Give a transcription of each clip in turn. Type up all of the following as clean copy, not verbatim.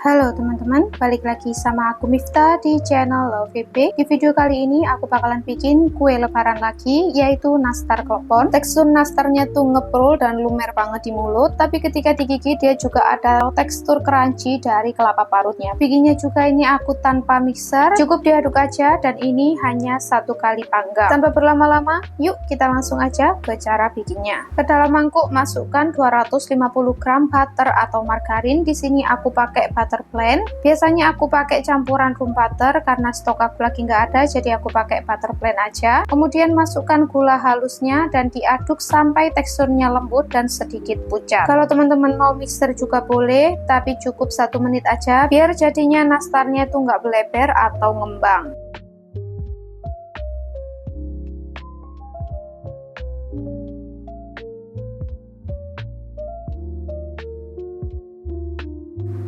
Halo teman-teman, balik lagi sama aku Mifta di channel Love VP. Di video kali ini aku bakalan bikin kue lebaran lagi, yaitu nastar klepon. Tekstur nastarnya tuh ngeprul dan lumer banget di mulut, tapi ketika digigit dia juga ada tekstur crunchy dari kelapa parutnya. Bikinnya juga ini aku tanpa mixer, cukup diaduk aja, dan ini hanya 1 kali panggang. Tanpa berlama-lama, yuk kita langsung aja ke cara bikinnya. Ke dalam mangkuk masukkan 250 gram butter atau margarin. Di sini aku pakai butter blend. Biasanya aku pakai campuran room butter karena stok aku lagi nggak ada, jadi aku pakai butter blend aja. Kemudian masukkan gula halusnya dan diaduk sampai teksturnya lembut dan sedikit pucat. Kalau teman-teman mau mixer juga boleh, tapi cukup 1 menit aja biar jadinya nastarnya tuh nggak beleber atau ngembang.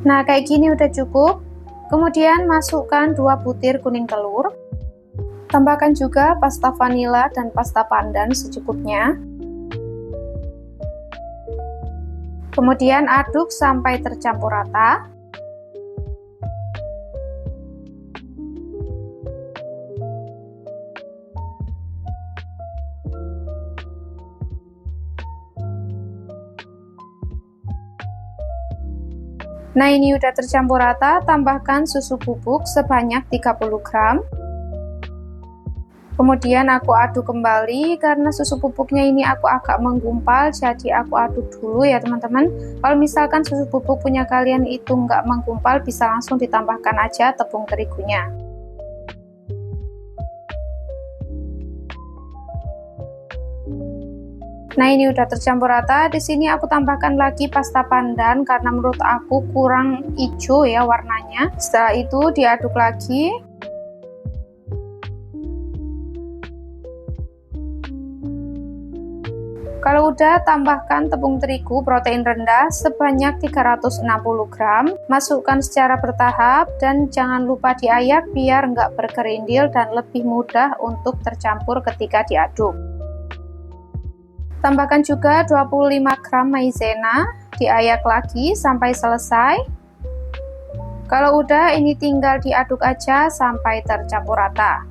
Nah, kayak gini udah cukup. Kemudian masukkan 2 butir kuning telur. Tambahkan juga pasta vanila dan pasta pandan secukupnya. Kemudian aduk sampai tercampur rata. Nah, ini udah tercampur rata, tambahkan susu bubuk sebanyak 30 gram. Kemudian aku aduk kembali, karena susu bubuknya ini aku agak menggumpal, jadi aku aduk dulu ya teman-teman. Kalau misalkan susu bubuk punya kalian itu nggak menggumpal, bisa langsung ditambahkan aja tepung terigunya. Nah, ini udah tercampur rata. Di sini aku tambahkan lagi pasta pandan karena menurut aku kurang hijau ya warnanya. Setelah itu diaduk lagi. Kalau udah, tambahkan tepung terigu protein rendah sebanyak 360 gram. Masukkan secara bertahap dan jangan lupa diayak biar nggak berkerindil dan lebih mudah untuk tercampur ketika diaduk. Tambahkan juga 25 gram maizena, diayak lagi sampai selesai. Kalau udah, ini tinggal diaduk aja sampai tercampur rata.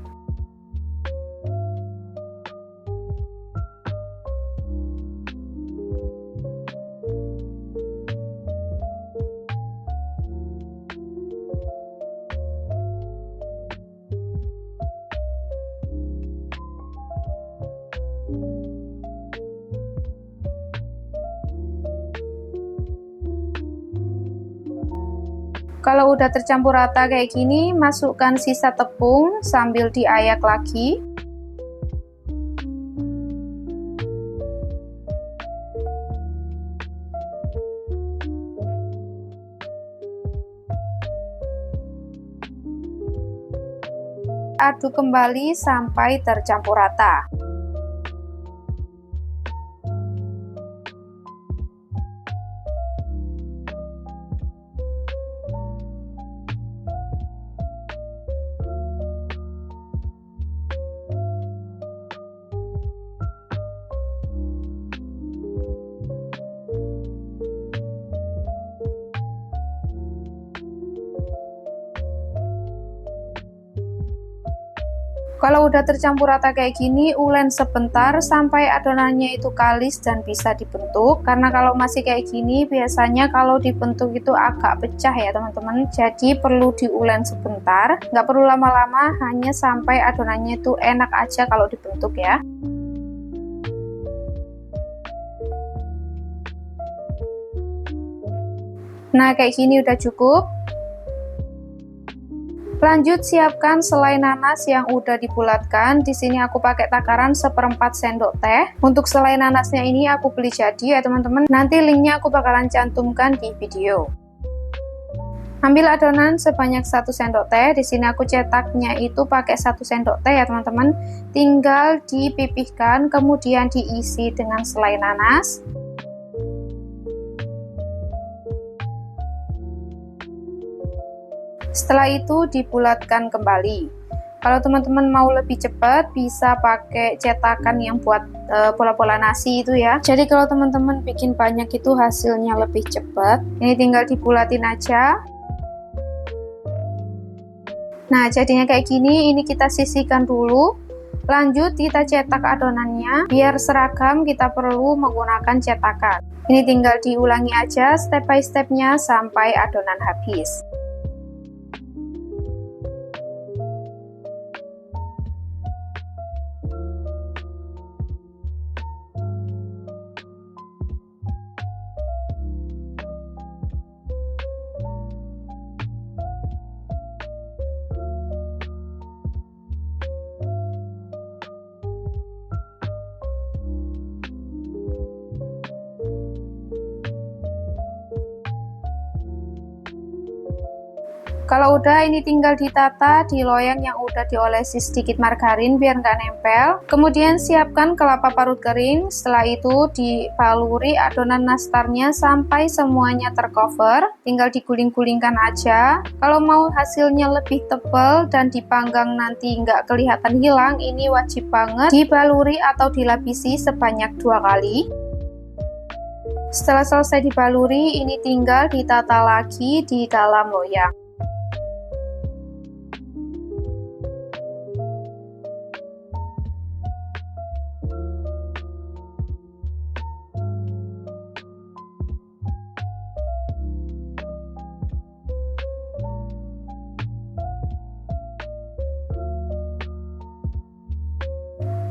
Kalau udah tercampur rata kayak gini, masukkan sisa tepung sambil diayak lagi. Aduk kembali sampai tercampur rata. Kalau udah tercampur rata kayak gini, ulen sebentar sampai adonannya itu kalis dan bisa dibentuk. Karena kalau masih kayak gini, biasanya kalau dibentuk itu agak pecah ya teman-teman. Jadi perlu diulen sebentar, nggak perlu lama-lama, hanya sampai adonannya itu enak aja kalau dibentuk ya. Nah, kayak gini udah cukup. Lanjut, siapkan selai nanas yang udah dibulatkan. Di sini aku pakai takaran 1/4 sendok teh. Untuk selai nanasnya ini aku beli jadi ya teman-teman. Nanti linknya aku bakalan cantumkan di video. Ambil adonan sebanyak 1 sendok teh. Di sini aku cetaknya itu pakai 1 sendok teh ya teman-teman. Tinggal dipipihkan, kemudian diisi dengan selai nanas. Setelah itu dibulatkan kembali. Kalau teman-teman mau lebih cepat, bisa pakai cetakan yang buat pola-pola nasi itu ya. Jadi kalau teman-teman bikin banyak itu hasilnya lebih cepat. Ini tinggal dibulatin aja. Nah, jadinya kayak gini, ini kita sisihkan dulu. Lanjut kita cetak adonannya. Biar seragam kita perlu menggunakan cetakan. Ini tinggal diulangi aja step by stepnya sampai adonan habis. Kalau udah, ini tinggal ditata di loyang yang udah diolesi sedikit margarin biar nggak nempel. Kemudian siapkan kelapa parut kering. Setelah itu dibaluri adonan nastarnya sampai semuanya tercover. Tinggal diguling-gulingkan aja. Kalau mau hasilnya lebih tebal dan dipanggang nanti nggak kelihatan hilang, ini wajib banget dibaluri atau dilapisi sebanyak 2 kali. Setelah selesai dibaluri, ini tinggal ditata lagi di dalam loyang.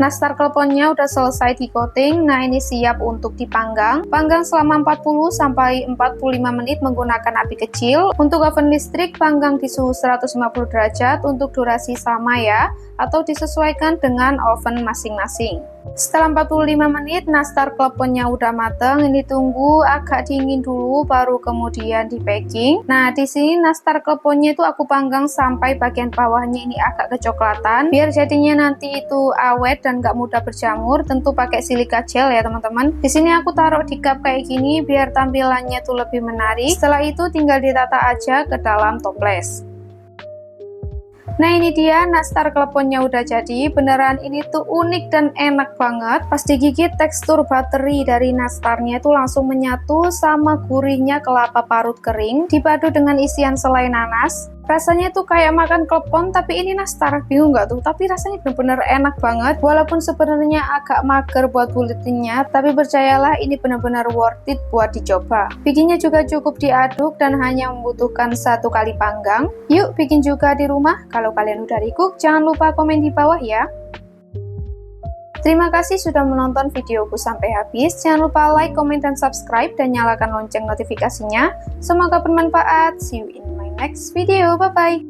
Nastar kleponnya udah selesai di coating. Nah, ini siap untuk dipanggang. Panggang selama 40-45 menit menggunakan api kecil. Untuk oven listrik panggang di suhu 150 derajat untuk durasi sama ya, atau disesuaikan dengan oven masing-masing. Setelah 45 menit nastar kleponnya udah mateng. Ini tunggu agak dingin dulu baru kemudian di packing. Nah, di sini nastar kleponnya itu aku panggang sampai bagian bawahnya ini agak kecoklatan biar jadinya nanti itu awet dan nggak mudah berjamur. Tentu pakai silika gel ya teman-teman. Di sini aku taruh di cup kayak gini biar tampilannya tuh lebih menarik. Setelah itu tinggal ditata aja ke dalam toples. Nah, ini dia nastar kleponnya udah jadi. Beneran ini tuh unik dan enak banget. Pas digigit tekstur buttery dari nastarnya itu langsung menyatu sama gurihnya kelapa parut kering dipadu dengan isian selai nanas. Rasanya tuh kayak makan klepon tapi ini nastar. Bingung nggak tuh? Tapi rasanya bener-bener enak banget. Walaupun sebenarnya agak mager buat buletinnya, tapi percayalah ini bener-bener worth it buat dicoba. Bikinnya juga cukup diaduk dan hanya membutuhkan 1 kali panggang. Yuk bikin juga di rumah. Kalau kalian udah recook, jangan lupa komen di bawah ya. Terima kasih sudah menonton videoku sampai habis. Jangan lupa like, comment, dan subscribe, dan nyalakan lonceng notifikasinya. Semoga bermanfaat. See you in my next video. Bye-bye.